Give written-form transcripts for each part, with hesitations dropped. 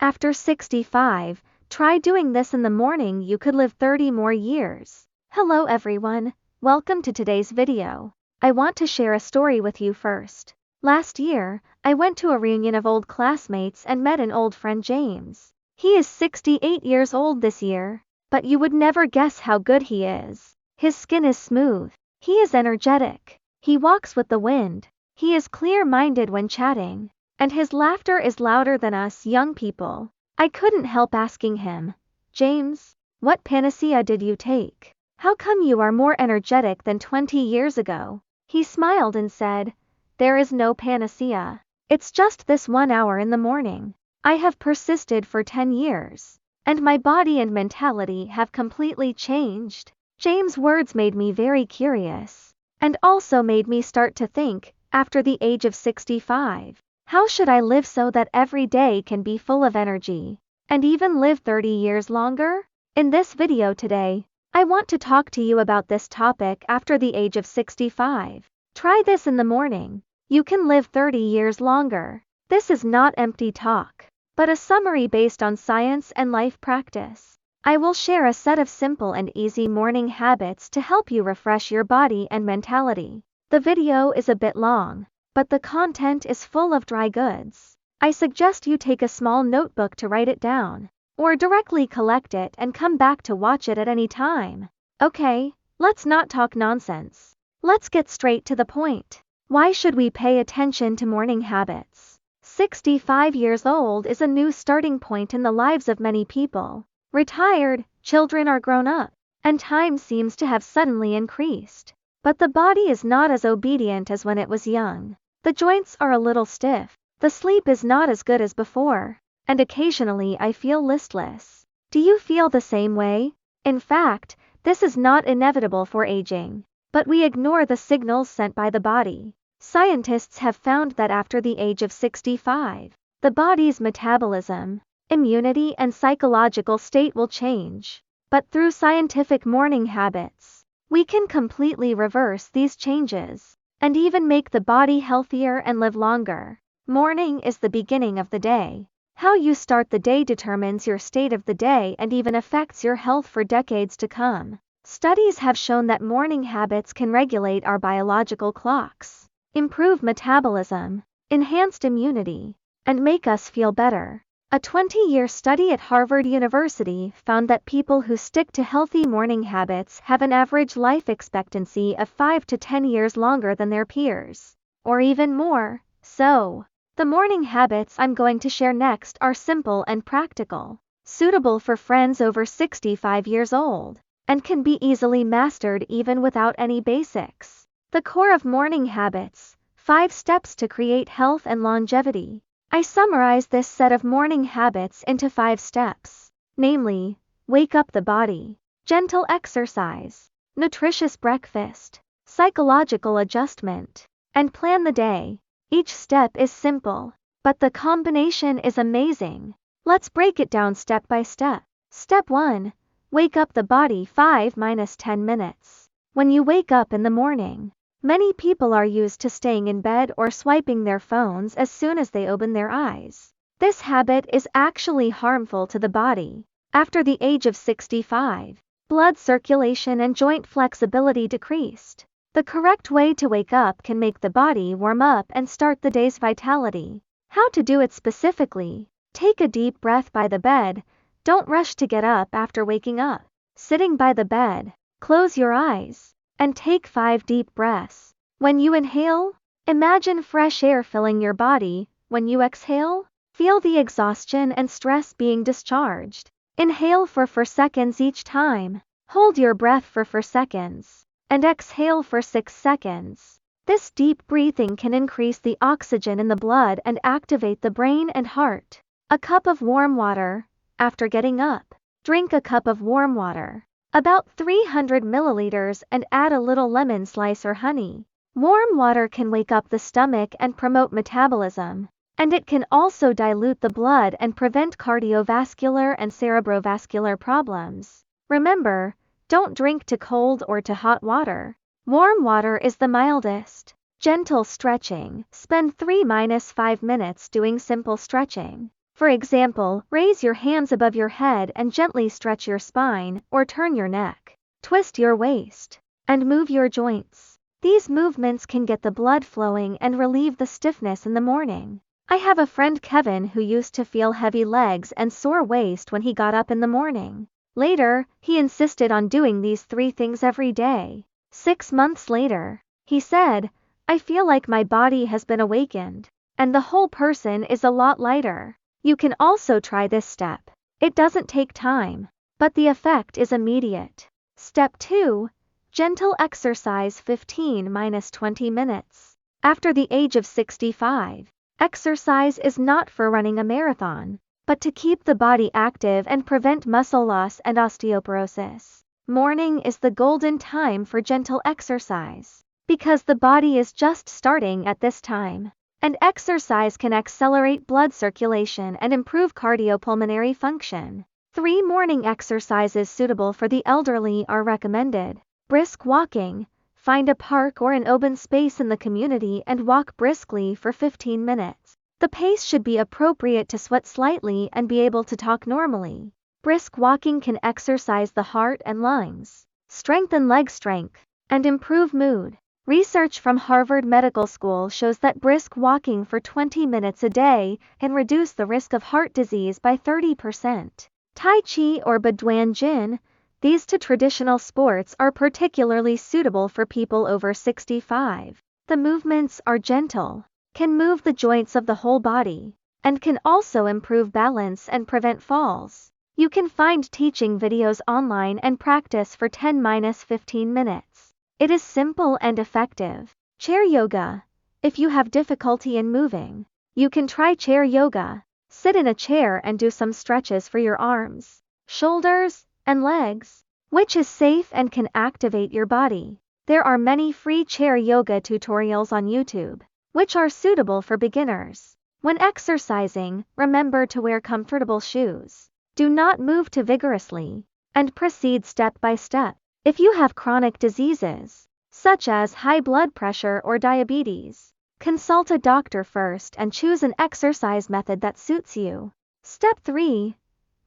After 65, try doing this in the morning. You could live 30 more years. Hello everyone, welcome to today's video. I want to share a story with you first. Last year, I went to a reunion of old classmates and met an old friend James. He is 68 years old this year, but you would never guess how good he is. His skin is smooth. He is energetic. He walks with the wind. He is clear-minded when chatting. And his laughter is louder than us young people. I couldn't help asking him, James, what panacea did you take? How come you are more energetic than 20 years ago? He smiled and said, there is no panacea. It's just this 1 hour in the morning. I have persisted for 10 years. And my body and mentality have completely changed. James' words made me very curious. And also made me start to think, after the age of 65. How should I live so that every day can be full of energy, and even live 30 years longer? In this video today, I want to talk to you about this topic after the age of 65. Try this in the morning. You can live 30 years longer. This is not empty talk, but a summary based on science and life practice. I will share a set of simple and easy morning habits to help you refresh your body and mentality. The video is a bit long, but the content is full of dry goods. I suggest you take a small notebook to write it down, or directly collect it and come back to watch it at any time. Okay, let's not talk nonsense. Let's get straight to the point. Why should we pay attention to morning habits? 65 years old is a new starting point in the lives of many people. Retired, children are grown up, and time seems to have suddenly increased. But the body is not as obedient as when it was young. The joints are a little stiff, the sleep is not as good as before, and occasionally I feel listless. Do you feel the same way? In fact, this is not inevitable for aging, but we ignore the signals sent by the body. Scientists have found that after the age of 65, the body's metabolism, immunity and psychological state will change. But through scientific morning habits, we can completely reverse these changes, and even make the body healthier and live longer. Morning is the beginning of the day. How you start the day determines your state of the day and even affects your health for decades to come. Studies have shown that morning habits can regulate our biological clocks, improve metabolism, enhance immunity, and make us feel better. A 20-year study at Harvard University found that people who stick to healthy morning habits have an average life expectancy of 5 to 10 years longer than their peers, or even more. So, the morning habits I'm going to share next are simple and practical, suitable for friends over 65 years old, and can be easily mastered even without any basics. The core of morning habits, 5 steps to create health and longevity. I summarize this set of morning habits into 5 steps, namely, wake up the body, gentle exercise, nutritious breakfast, psychological adjustment, and plan the day. Each step is simple, but the combination is amazing. Let's break it down step by step. Step 1. Wake up the body 5-10 minutes. When you wake up in the morning, many people are used to staying in bed or swiping their phones as soon as they open their eyes. This habit is actually harmful to the body. After the age of 65, blood circulation and joint flexibility decreased. The correct way to wake up can make the body warm up and start the day's vitality. How to do it specifically? Take a deep breath by the bed. Don't rush to get up after waking up. Sitting by the bed, close your eyes and take 5 deep breaths. When you inhale, imagine fresh air filling your body. When you exhale, feel the exhaustion and stress being discharged. Inhale for 4 seconds each time. Hold your breath for 4 seconds. And exhale for 6 seconds. This deep breathing can increase the oxygen in the blood and activate the brain and heart. A cup of warm water. After getting up, drink a cup of warm water, about 300 milliliters, and add a little lemon slice or honey. Warm water can wake up the stomach and promote metabolism, and it can also dilute the blood and prevent cardiovascular and cerebrovascular problems. Remember, don't drink too cold or too hot water. Warm water is the mildest. Gentle stretching. Spend 3-5 minutes doing simple stretching. For example, raise your hands above your head and gently stretch your spine, or turn your neck. Twist your waist. And move your joints. These movements can get the blood flowing and relieve the stiffness in the morning. I have a friend Kevin who used to feel heavy legs and sore waist when he got up in the morning. Later, he insisted on doing these 3 things every day. 6 months later, he said, "I feel like my body has been awakened, and the whole person is a lot lighter." You can also try this step. It doesn't take time, but the effect is immediate. Step 2. Gentle exercise 15–20 minutes. After the age of 65, exercise is not for running a marathon, but to keep the body active and prevent muscle loss and osteoporosis. Morning is the golden time for gentle exercise, because the body is just starting at this time. And exercise can accelerate blood circulation and improve cardiopulmonary function. 3 morning exercises suitable for the elderly are recommended. Brisk walking. Find a park or an open space in the community and walk briskly for 15 minutes. The pace should be appropriate to sweat slightly and be able to talk normally. Brisk walking can exercise the heart and lungs, strengthen leg strength, and improve mood. Research from Harvard Medical School shows that brisk walking for 20 minutes a day can reduce the risk of heart disease by 30%. Tai Chi or Baduan Jin. These 2 traditional sports are particularly suitable for people over 65. The movements are gentle, can move the joints of the whole body, and can also improve balance and prevent falls. You can find teaching videos online and practice for 10–15 minutes. It is simple and effective. Chair yoga. If you have difficulty in moving, you can try chair yoga. Sit in a chair and do some stretches for your arms, shoulders, and legs, which is safe and can activate your body. There are many free chair yoga tutorials on YouTube, which are suitable for beginners. When exercising, remember to wear comfortable shoes. Do not move too vigorously, and proceed step by step. If you have chronic diseases, such as high blood pressure or diabetes, consult a doctor first and choose an exercise method that suits you. Step 3.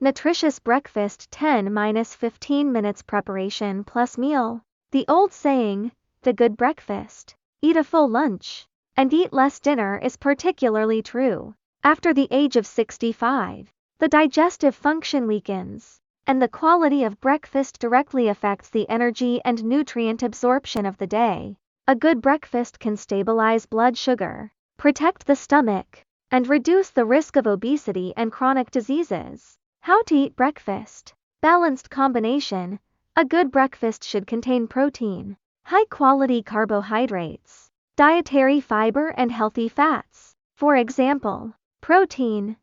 Nutritious breakfast 10–15 minutes preparation plus meal. The old saying, the good breakfast, eat a full lunch, and eat less dinner is particularly true. After the age of 65, the digestive function weakens, and the quality of breakfast directly affects the energy and nutrient absorption of the day. A good breakfast can stabilize blood sugar, protect the stomach, and reduce the risk of obesity and chronic diseases. How to eat breakfast. Balanced combination. A good breakfast should contain protein, high-quality carbohydrates, dietary fiber and healthy fats. For example, protein,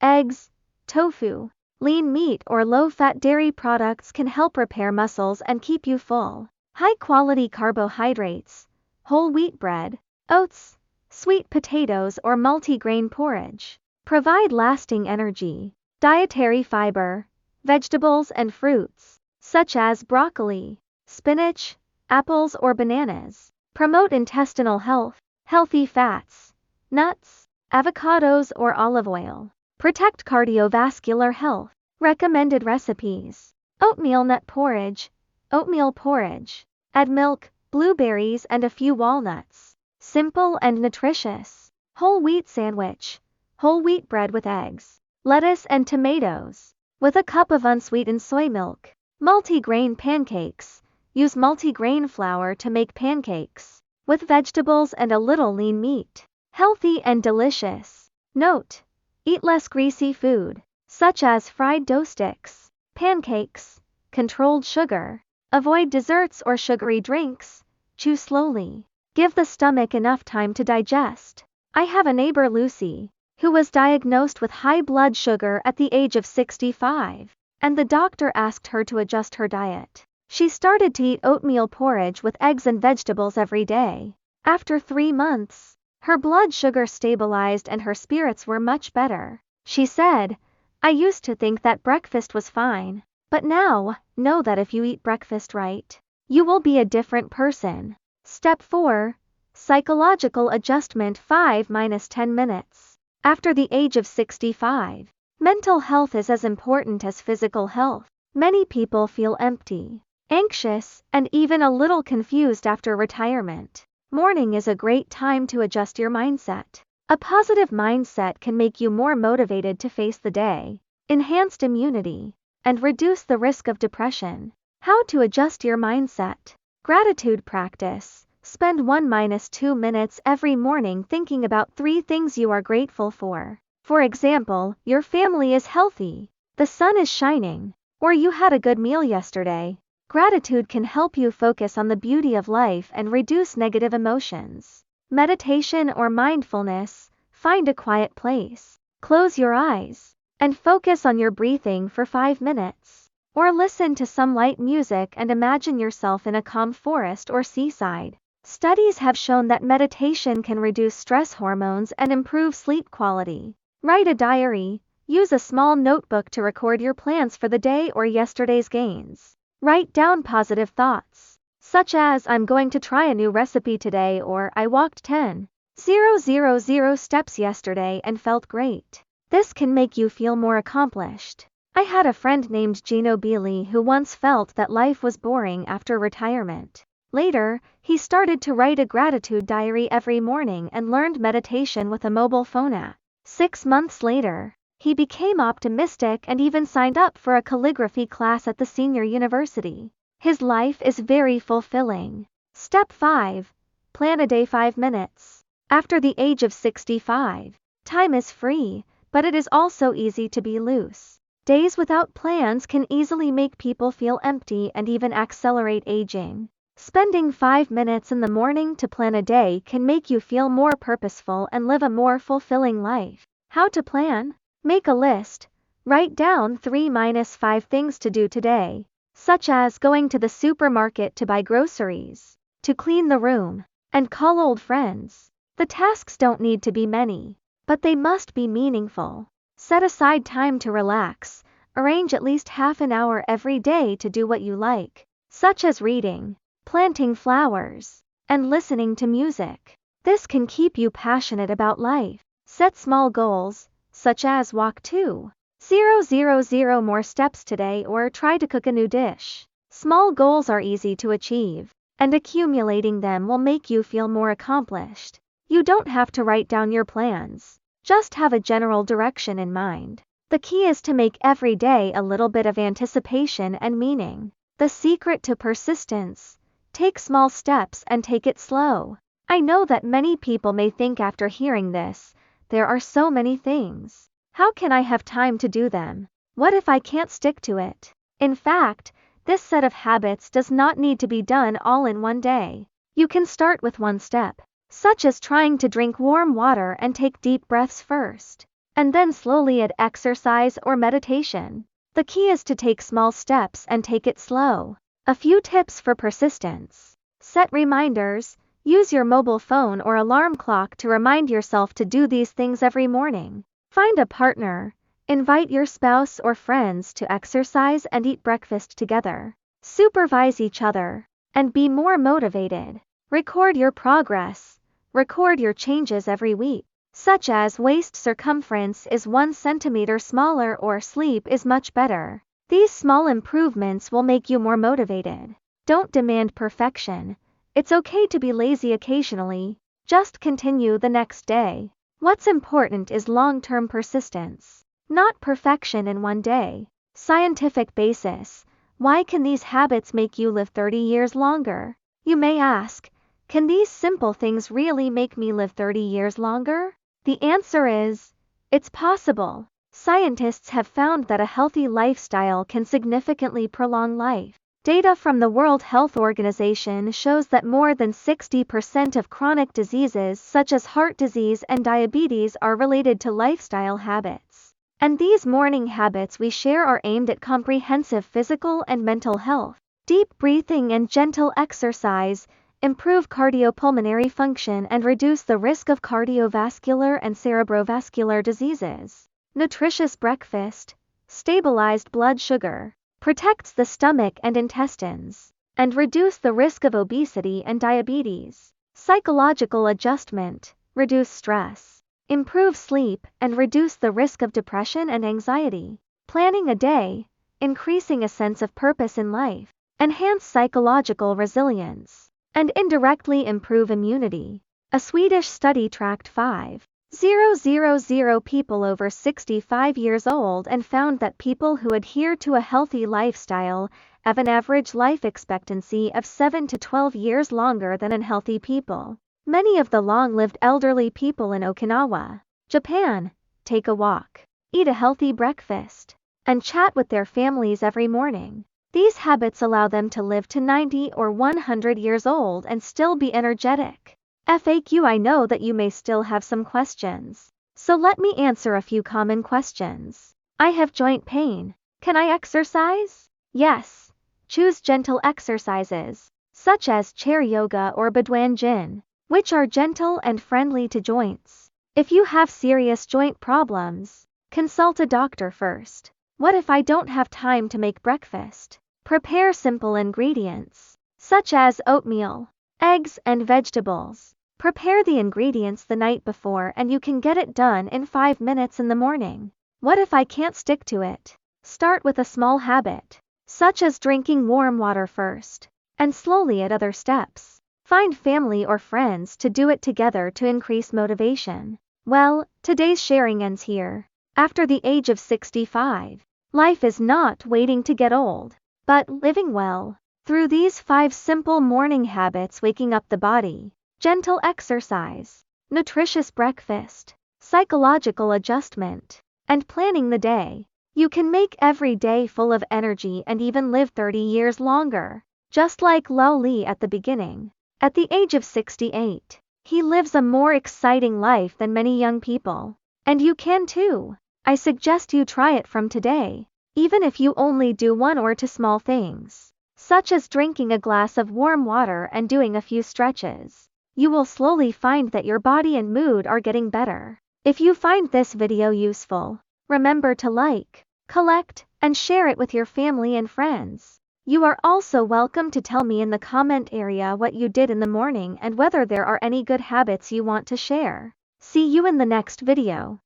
eggs, tofu, lean meat or low-fat dairy products can help repair muscles and keep you full. High-quality carbohydrates, whole wheat bread, oats, sweet potatoes or multigrain porridge, provide lasting energy. Dietary fiber, vegetables and fruits, such as broccoli, spinach, apples or bananas, promote intestinal health. Healthy fats, nuts, avocados or olive oil, protect cardiovascular health. Recommended recipes. Oatmeal nut porridge. Oatmeal porridge. Add milk, blueberries and a few walnuts. Simple and nutritious. Whole wheat sandwich. Whole wheat bread with eggs, lettuce and tomatoes, with a cup of unsweetened soy milk. Multigrain pancakes. Use multigrain flour to make pancakes, with vegetables and a little lean meat. Healthy and delicious. Note: eat less greasy food, such as fried dough sticks, pancakes, controlled sugar. Avoid desserts or sugary drinks. Chew slowly. Give the stomach enough time to digest. I have a neighbor, Lucy, who was diagnosed with high blood sugar at the age of 65, and the doctor asked her to adjust her diet. She started to eat oatmeal porridge with eggs and vegetables every day. After 3 months, her blood sugar stabilized and her spirits were much better. She said, "I used to think that breakfast was fine, but now, know that if you eat breakfast right, you will be a different person." Step 4. Psychological adjustment 5–10 minutes. After the age of 65, Mental health is as important as physical health. Many people feel empty, anxious, and even a little confused after retirement. Morning is a great time to adjust your mindset. A positive mindset can make you more motivated to face the day, enhanced immunity, and reduce the risk of depression. How to adjust your mindset. Gratitude practice. Spend 1-2 minutes every morning thinking about 3 things you are grateful for. For example, your family is healthy, the sun is shining, or you had a good meal yesterday. Gratitude can help you focus on the beauty of life and reduce negative emotions. Meditation or mindfulness. Find a quiet place, close your eyes, and focus on your breathing for 5 minutes. Or listen to some light music and imagine yourself in a calm forest or seaside. Studies have shown that meditation can reduce stress hormones and improve sleep quality. Write a diary. Use a small notebook to record your plans for the day or yesterday's gains. Write down positive thoughts, such as I'm going to try a new recipe today or I walked 10,000 steps yesterday and felt great. This can make you feel more accomplished. I had a friend named Gino Beely who once felt that life was boring after retirement. Later, he started to write a gratitude diary every morning and learned meditation with a mobile phone app. 6 months later, he became optimistic and even signed up for a calligraphy class at the senior university. His life is very fulfilling. Step 5. Plan a day 5 minutes. After the age of 65, time is free, but it is also easy to be loose. Days without plans can easily make people feel empty and even accelerate aging. Spending 5 minutes in the morning to plan a day can make you feel more purposeful and live a more fulfilling life. How to plan? Make a list. Write down 3-5 things to do today, such as going to the supermarket to buy groceries, to clean the room, and call old friends. The tasks don't need to be many, but they must be meaningful. Set aside time to relax. Arrange at least half an hour every day to do what you like, such as reading, planting flowers, and listening to music. This can keep you passionate about life. Set small goals, such as walk 2,000 more steps today or try to cook a new dish. Small goals are easy to achieve, and accumulating them will make you feel more accomplished. You don't have to write down your plans, just have a general direction in mind. The key is to make every day a little bit of anticipation and meaning. The secret to persistence. Take small steps and take it slow. I know that many people may think after hearing this, there are so many things. How can I have time to do them? What if I can't stick to it? In fact, this set of habits does not need to be done all in one day. You can start with one step, such as trying to drink warm water and take deep breaths first, and then slowly add exercise or meditation. The key is to take small steps and take it slow. A few tips for persistence. Set reminders. Use your mobile phone or alarm clock to remind yourself to do these things every morning. Find a partner. Invite your spouse or friends to exercise and eat breakfast together. Supervise each other, and be more motivated. Record your progress. Record your changes every week, such as waist circumference is 1 centimeter smaller or sleep is much better. These small improvements will make you more motivated. Don't demand perfection. It's okay to be lazy occasionally. Just continue the next day. What's important is long-term persistence, not perfection in one day. Scientific basis. Why can these habits make you live 30 years longer? You may ask, can these simple things really make me live 30 years longer? The answer is, it's possible. Scientists have found that a healthy lifestyle can significantly prolong life. Data from the World Health Organization shows that more than 60% of chronic diseases such as heart disease and diabetes are related to lifestyle habits. And these morning habits we share are aimed at comprehensive physical and mental health. Deep breathing and gentle exercise improve cardiopulmonary function and reduce the risk of cardiovascular and cerebrovascular diseases. Nutritious breakfast, stabilized blood sugar, protects the stomach and intestines, and reduce the risk of obesity and diabetes. Psychological adjustment, reduce stress, improve sleep, and reduce the risk of depression and anxiety. Planning a day, increasing a sense of purpose in life, enhance psychological resilience, and indirectly improve immunity. A Swedish study tracked 5,000 people over 65 years old and found that people who adhere to a healthy lifestyle have an average life expectancy of 7 to 12 years longer than unhealthy people. Many of the long-lived elderly people in Okinawa, Japan, take a walk, eat a healthy breakfast, and chat with their families every morning. These habits allow them to live to 90 or 100 years old and still be energetic. FAQ: I know that you may still have some questions, so let me answer a few common questions. I have joint pain. Can I exercise? Yes. Choose gentle exercises, such as chair yoga or Baduan Jin, which are gentle and friendly to joints. If you have serious joint problems, consult a doctor first. What if I don't have time to make breakfast? Prepare simple ingredients, such as oatmeal, eggs, and vegetables. Prepare the ingredients the night before and you can get it done in 5 minutes in the morning. What if I can't stick to it? Start with a small habit, such as drinking warm water first, and slowly add other steps. Find family or friends to do it together to increase motivation. Well, today's sharing ends here. After the age of 65, life is not waiting to get old, but living well. Through these 5 simple morning habits: waking up the body, gentle exercise, nutritious breakfast, psychological adjustment, and planning the day, you can make every day full of energy and even live 30 years longer. Just like Lao Li at the beginning. At the age of 68, he lives a more exciting life than many young people. And you can too. I suggest you try it from today. Even if you only do 1 or 2 small things, such as drinking a glass of warm water and doing a few stretches, you will slowly find that your body and mood are getting better. If you find this video useful, remember to like, collect, and share it with your family and friends. You are also welcome to tell me in the comment area what you did in the morning and whether there are any good habits you want to share. See you in the next video.